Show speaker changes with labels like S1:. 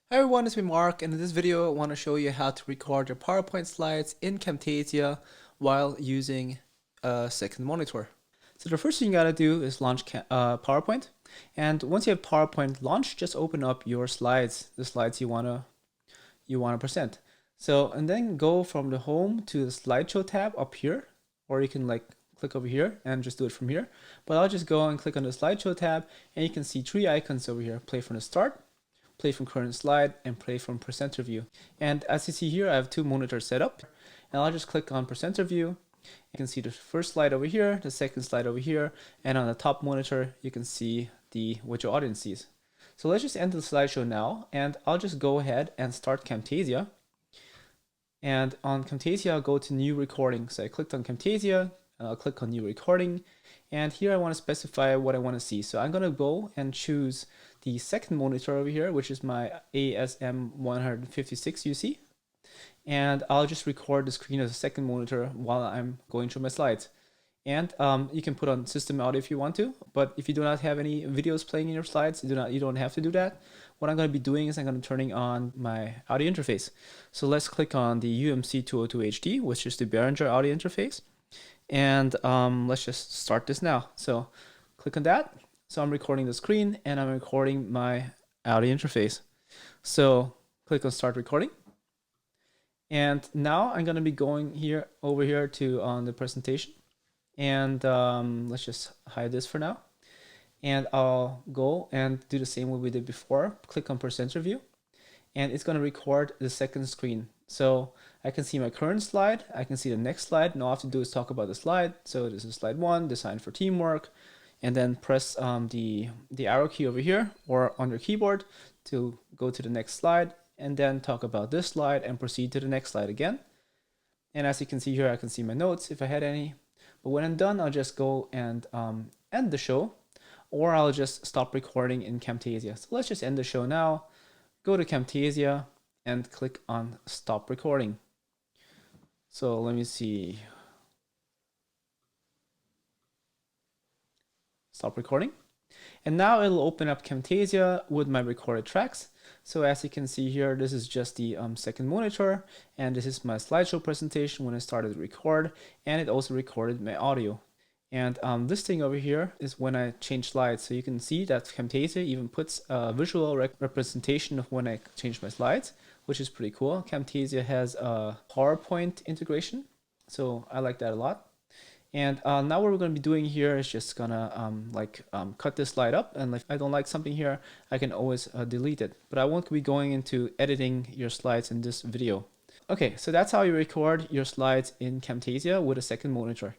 S1: Hi everyone, it's me Mark, and in this video I want to show you how to record your PowerPoint slides in Camtasia while using a second monitor. So the first thing you gotta do is launch PowerPoint, and once you have PowerPoint launched, just open up your slides, the slides you wanna present. So and then go from the home to the slideshow tab up here, or you can click over here and just do it from here. But I'll just go and click on the slideshow tab, and you can see three icons over here: play from the start, play from current slide, and play from presenter view. And as you see here, I have two monitors set up, and I'll just click on presenter view. You can see the first slide over here, the second slide over here, and on the top monitor you can see what your audience sees. So let's just enter the slideshow now, and I'll just go ahead and start Camtasia. And on Camtasia, I'll go to new recording. So I clicked on Camtasia, and I'll click on new recording, and here I want to specify what I want to see. So I'm going to go and choose the second monitor over here, which is my ASM 156 UC, and I'll just record the screen as a second monitor while I'm going through my slides. And you can put on system audio if you want to, but if you do not have any videos playing in your slides, you don't have to do that. What I'm going to be doing is I'm going to be turning on my audio interface. So let's click on the UMC 202 HD, which is the Behringer audio interface, and let's just start this now. So click on that. So I'm recording the screen and I'm recording my audio interface. So click on start recording. And now I'm going to be going over here to on the presentation. And let's just hide this for now. And I'll go and do the same way we did before. Click on presenter view. And it's going to record the second screen. So I can see my current slide. I can see the next slide. And all I have to do is talk about the slide. So this is slide 1, design for teamwork. And then press the arrow key over here or on your keyboard to go to the next slide, and then talk about this slide and proceed to the next slide again. And as you can see here, I can see my notes if I had any. But when I'm done, I'll just go and end the show, or I'll just stop recording in Camtasia. So let's just end the show now. Go to Camtasia and click on stop recording. So let me see. Stop recording. And now it'll open up Camtasia with my recorded tracks. So as you can see here, this is just the second monitor, and this is my slideshow presentation when I started to record, and it also recorded my audio. And this thing over here is when I change slides. So you can see that Camtasia even puts a visual representation of when I change my slides, which is pretty cool. Camtasia has a PowerPoint integration, so I like that a lot. And now what we're going to be doing here is just gonna cut this slide up, and if I don't like something here, I can always delete it. But I won't be going into editing your slides in this video. Okay, so that's how you record your slides in Camtasia with a second monitor.